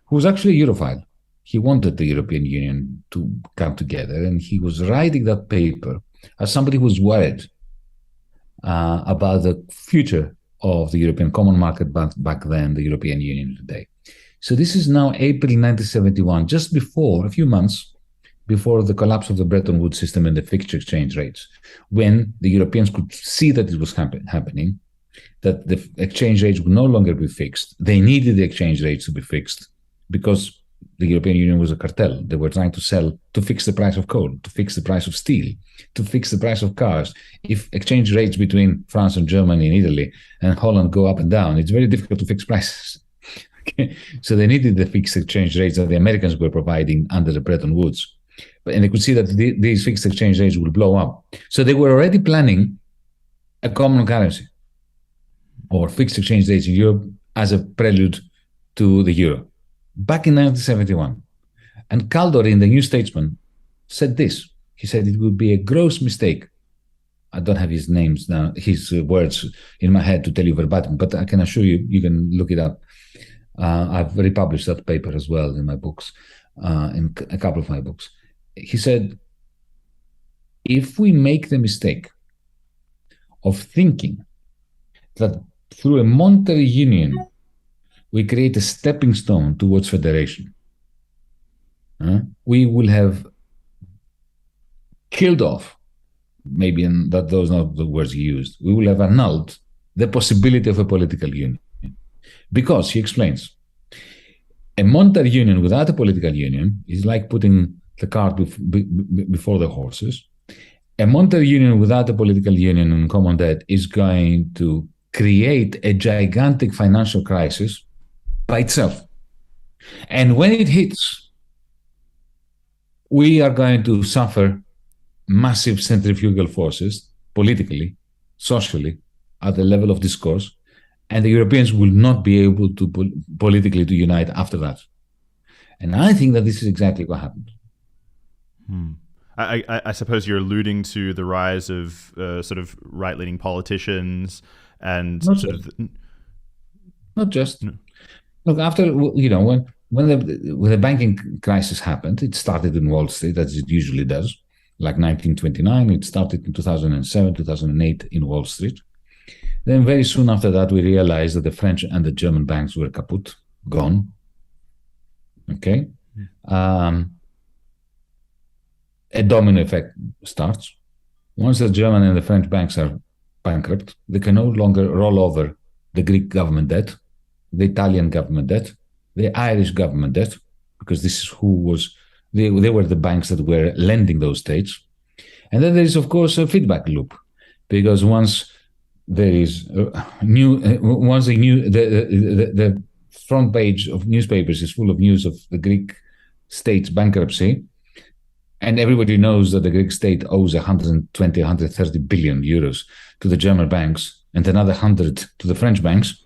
Speaker 3: who was actually a Europhile. He wanted the European Union to come together, and he was writing that paper as somebody who was worried about the future of the European Common Market back then, the European Union today. So this is now April 1971, just before, a few months before the collapse of the Bretton Woods system and the fixed exchange rates, when the Europeans could see that it was happening, that the exchange rates would no longer be fixed. They needed the exchange rates to be fixed because the European Union was a cartel. They were trying to fix the price of coal, to fix the price of steel, to fix the price of cars. If exchange rates between France and Germany and Italy and Holland go up and down, it's very difficult to fix prices. Okay? So they needed the fixed exchange rates that the Americans were providing under the Bretton Woods. And they could see that these fixed exchange rates would blow up. So they were already planning a common currency or fixed exchange rates in Europe as a prelude to the euro, back in 1971. And Kaldor in the New Statesman said this. He said it would be a gross mistake. I don't have his names now, his words in my head to tell you verbatim, but I can assure you, you can look it up. I've republished that paper as well in my books, in a couple of my books. He said, if we make the mistake of thinking that through a monetary union, we create a stepping stone towards federation, we will have killed off, maybe those are not the words he used, we will have annulled the possibility of a political union. Because, he explains, a monetary union without a political union is like putting the cart before the horses. A monetary union without a political union and common debt is going to create a gigantic financial crisis by itself. And when it hits, we are going to suffer massive centrifugal forces, politically, socially, at the level of discourse, and the Europeans will not be able to politically to unite after that. And I think that this is exactly what happened.
Speaker 1: I suppose you're alluding to the rise of sort of right-leaning politicians and
Speaker 3: Not just. Look, after, when when the banking crisis happened, it started in Wall Street, as it usually does, like 1929. It started in 2007, 2008 in Wall Street. Then very soon after that, we realized that the French and the German banks were kaput, gone. Okay. A domino effect starts. Once the German and the French banks are bankrupt, they can no longer roll over the Greek government debt, the Italian government debt, the Irish government debt, because this is they were the banks that were lending those states. And then there is, of course, a feedback loop, because once there is the front page of newspapers is full of news of the Greek state's bankruptcy, and everybody knows that the Greek state owes 120, 130 billion euros to the German banks and another 100 to the French banks,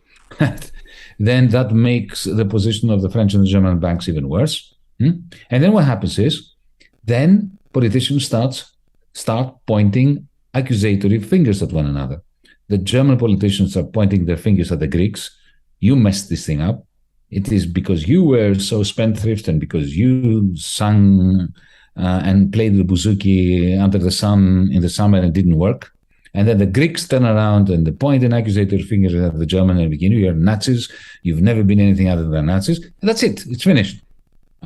Speaker 3: then that makes the position of the French and the German banks even worse. And then what happens is, then politicians start pointing accusatory fingers at one another. The German politicians are pointing their fingers at the Greeks. You messed this thing up. It is because you were so spendthrift and because you sang and played the bouzouki under the sun in the summer and it didn't work. And then the Greeks turn around and they point an accusatory finger at the German and begin, you're Nazis. You've never been anything other than Nazis. And that's it. It's finished.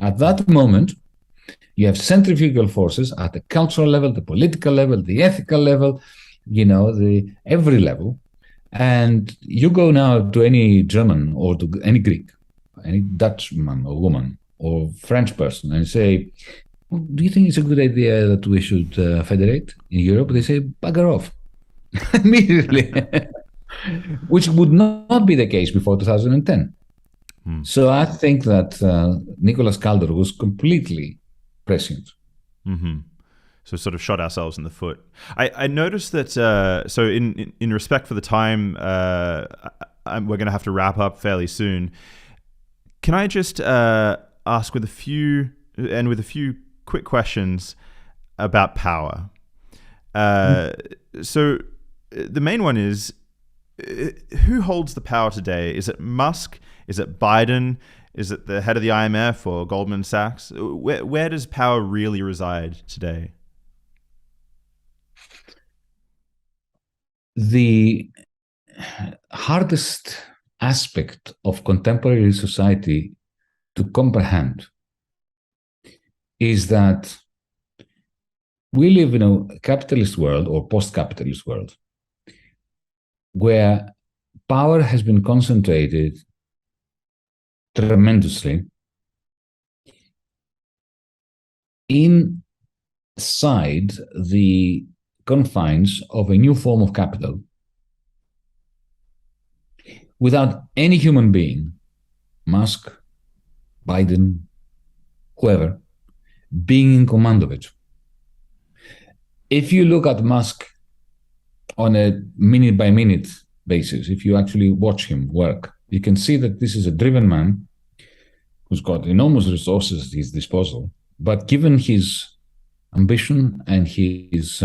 Speaker 3: At that moment, you have centrifugal forces at the cultural level, the political level, the ethical level, every level. And you go now to any German or to any Greek, any Dutchman or woman or French person and say, do you think it's a good idea that we should federate in Europe? They say, bugger off. Immediately. Which would not be the case before 2010. So I think that Nicolas Calder was completely prescient.
Speaker 1: Mm-hmm. So sort of shot ourselves in the foot. I noticed that, so in respect for the time, we're going to have to wrap up fairly soon. Can I just ask with a few quick questions about power? So the main one is, who holds the power today? Is it Musk? Is it Biden? Is it the head of the IMF or Goldman Sachs? Where does power really reside today?
Speaker 3: The hardest aspect of contemporary society to comprehend is that we live in a capitalist world or post-capitalist world where power has been concentrated tremendously inside the confines of a new form of capital without any human being, Musk, Biden, whoever, being in command of it. If you look at Musk on a minute-by-minute basis, if you actually watch him work, you can see that this is a driven man who's got enormous resources at his disposal, but given his ambition and his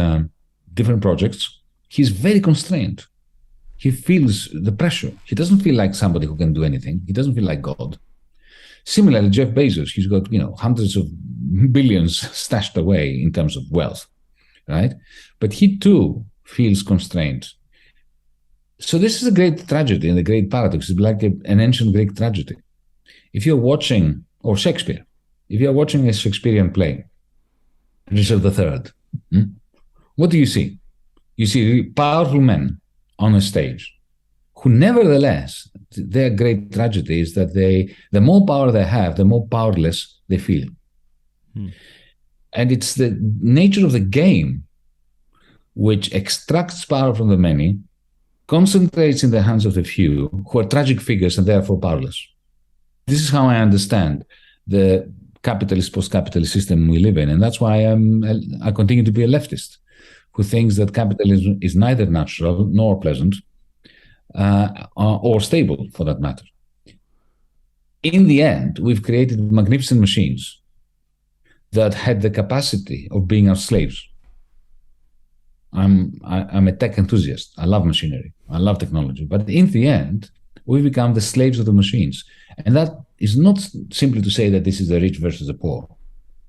Speaker 3: different projects, he's very constrained. He feels the pressure. He doesn't feel like somebody who can do anything. He doesn't feel like God. Similarly, Jeff Bezos, he's got, hundreds of billions stashed away in terms of wealth, right? But he too feels constrained. So this is a great tragedy and a great paradox. It's like an ancient Greek tragedy. If you're watching, or Shakespeare, if you're watching a Shakespearean play, Richard III, what do you see? You see powerful men on a stage who nevertheless, their great tragedy is that the more power they have, the more powerless they feel. And it's the nature of the game which extracts power from the many, concentrates in the hands of the few, who are tragic figures and therefore powerless. This is how I understand the capitalist, post-capitalist system we live in. And that's why I continue to be a leftist who thinks that capitalism is neither natural nor pleasant or stable, for that matter. In the end, we've created magnificent machines that had the capacity of being our slaves. I'm a tech enthusiast. I love machinery. I love technology. But in the end, we become the slaves of the machines. And that is not simply to say that this is the rich versus the poor.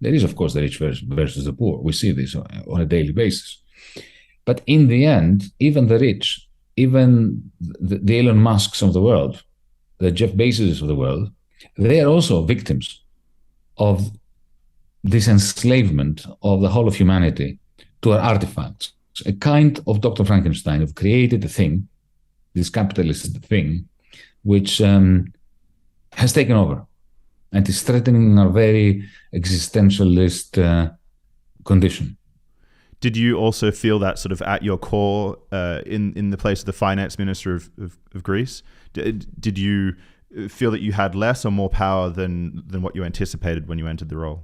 Speaker 3: There is, of course, the rich versus the poor. We see this on a daily basis. But in the end, even the rich, even the Elon Musks of the world, the Jeff Bezos of the world, they are also victims of this enslavement of the whole of humanity to our artifacts. A kind of Dr. Frankenstein have created a thing, this capitalist thing, which has taken over and is threatening our very existentialist condition.
Speaker 1: Did you also feel that sort of at your core in the place of the finance minister of Greece? Did you feel that you had less or more power than what you anticipated when you entered the role?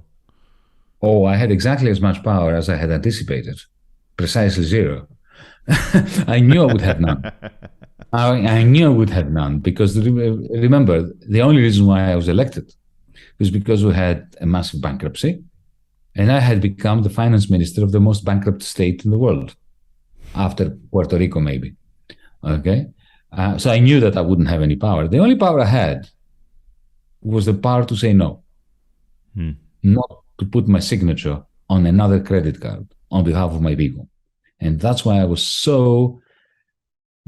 Speaker 3: Oh, I had exactly as much power as I had anticipated. Precisely zero. I knew I would have none. I knew I would have none because remember, the only reason why I was elected was because we had a massive bankruptcy and I had become the finance minister of the most bankrupt state in the world, after Puerto Rico maybe. Okay? So I knew that I wouldn't have any power. The only power I had was the power to say no. Not to put my signature on another credit card on behalf of my people. And that's why I was so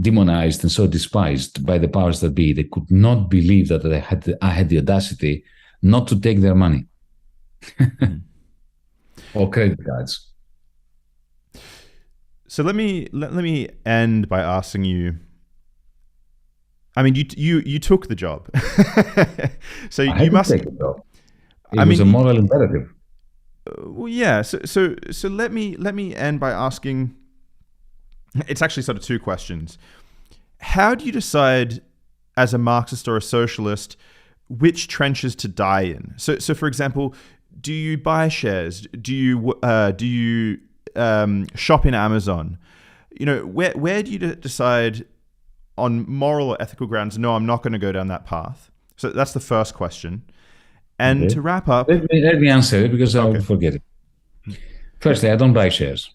Speaker 3: demonized and so despised by the powers that be. They could not believe that I had the audacity not to take their money or credit cards.
Speaker 1: So let me end by asking you. I mean, you took the job, so you must
Speaker 3: take the job. It was a moral imperative.
Speaker 1: Well, yeah. So let me end by asking. It's actually sort of two questions. How do you decide, as a Marxist or a socialist, which trenches to die in? So for example, do you buy shares? Do you shop in Amazon? You know, where do you decide on moral or ethical grounds? No, I'm not going to go down that path. So that's the first question. And to wrap up,
Speaker 3: let me answer it because I will forget it. Firstly, I don't buy shares.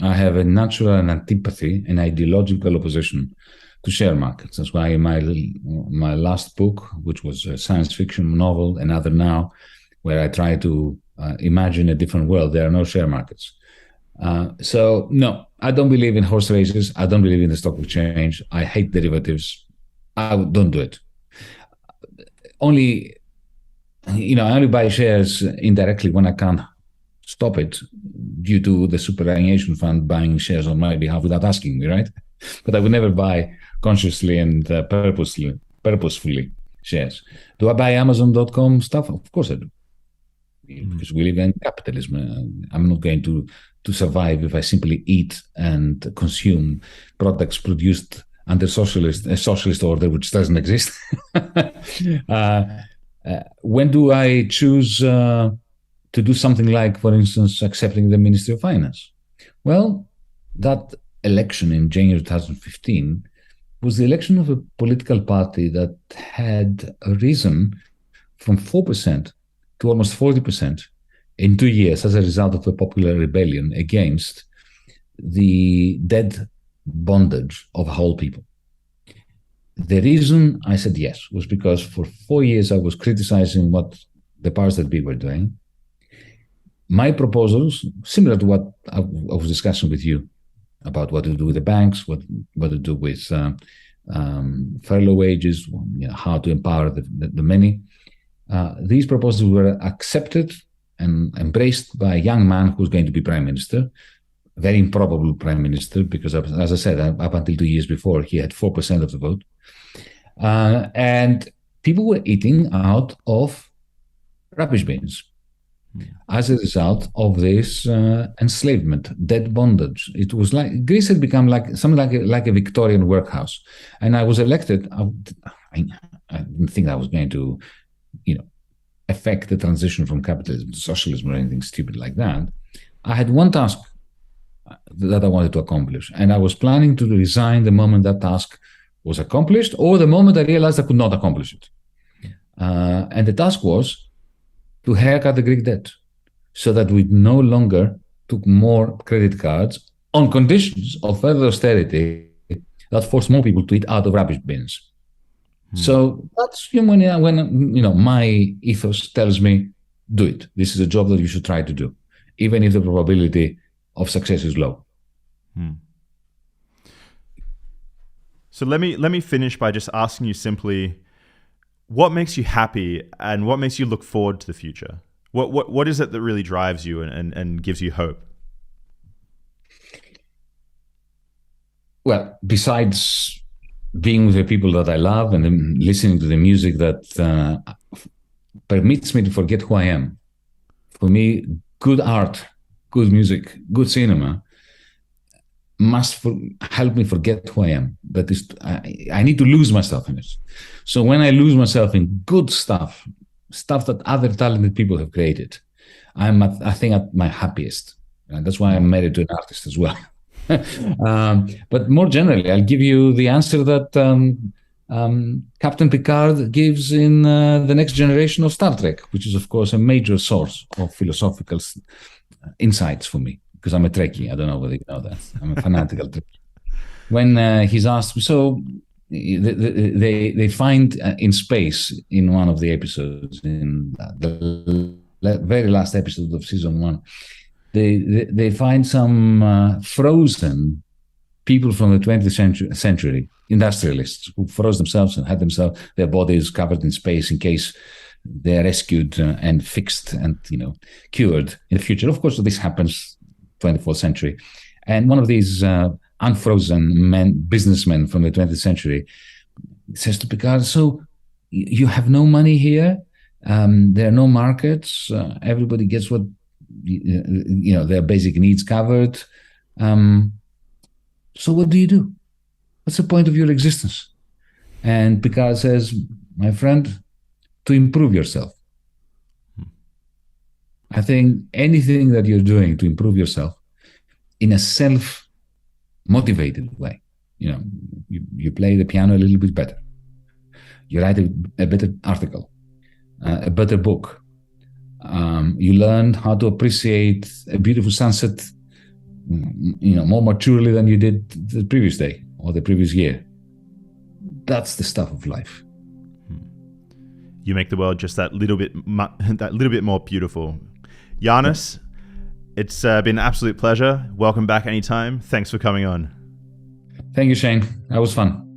Speaker 3: I have a natural antipathy and ideological opposition to share markets. That's why in my last book, which was a science fiction novel, another now, where I try to imagine a different world, there are no share markets. So no, I don't believe in horse races. I don't believe in the stock exchange. I hate derivatives. I don't do it. I only buy shares indirectly when I can't stop it due to the superannuation fund buying shares on my behalf without asking me, right? But I would never buy consciously and purposefully shares. Do I buy Amazon.com stuff? Of course I do. Because we live in capitalism. I'm not going to survive if I simply eat and consume products produced under a socialist order, which doesn't exist. When do I choose to do something like, for instance, accepting the Ministry of Finance? Well, that election in January 2015 was the election of a political party that had risen from 4% to almost 40% in 2 years as a result of a popular rebellion against the dead bondage of whole people. The reason I said yes was because for 4 years I was criticizing what the powers that be were doing. My proposals, similar to what I was discussing with you about what to do with the banks, what to do with furlough wages, how to empower the many. These proposals were accepted and embraced by a young man who was going to be prime minister, a very improbable prime minister, because as I said, up until 2 years before, he had 4% of the vote. And people were eating out of rubbish bins as a result of this enslavement, dead bondage. It was like Greece had become like a Victorian workhouse. And I was elected. I didn't think I was going to, affect the transition from capitalism to socialism or anything stupid like that. I had one task that I wanted to accomplish, and I was planning to resign the moment that task was accomplished, or the moment I realized I could not accomplish it. And the task was to haircut the Greek debt so that we no longer took more credit cards on conditions of further austerity that forced more people to eat out of rubbish bins. So that's when my ethos tells me, do it. This is a job that you should try to do, even if the probability of success is low.
Speaker 1: So let me finish by just asking you simply, what makes you happy and what makes you look forward to the future? What is it that really drives you and gives you hope?
Speaker 3: Well, besides being with the people that I love and then listening to the music that permits me to forget who I am. For me, good art, good music, good cinema must help me forget who I am. That is, I need to lose myself in it. So when I lose myself in good stuff that other talented people have created, I think at my happiest. And that's why I'm married to an artist as well. But more generally, I'll give you the answer that Captain Picard gives in the next generation of Star Trek, which is, of course, a major source of philosophical insights for me, because I'm a Trekkie. I don't know whether you know that. I'm a fanatical Trekkie. When he's asked, so they find in space, in one of the episodes, in the very last episode of season 1, they find some frozen people from the 20th century, industrialists who froze themselves and had their bodies covered in space in case they're rescued and fixed and cured in the future. Of course, this happens 24th century. And one of these unfrozen businessmen from the 20th century says to Picard, so you have no money here? There are no markets? Everybody gets what their basic needs covered. So what do you do? What's the point of your existence? And Picard says, my friend, to improve yourself. I think anything that you're doing to improve yourself in a self-motivated way, you play the piano a little bit better, you write a better article, a better book, you learn how to appreciate a beautiful sunset, more maturely than you did the previous day or the previous year. That's the stuff of life.
Speaker 1: You make the world just that little bit more beautiful. Yanis, it's been an absolute pleasure. Welcome back anytime. Thanks for coming on.
Speaker 3: Thank you, Shane. That was fun.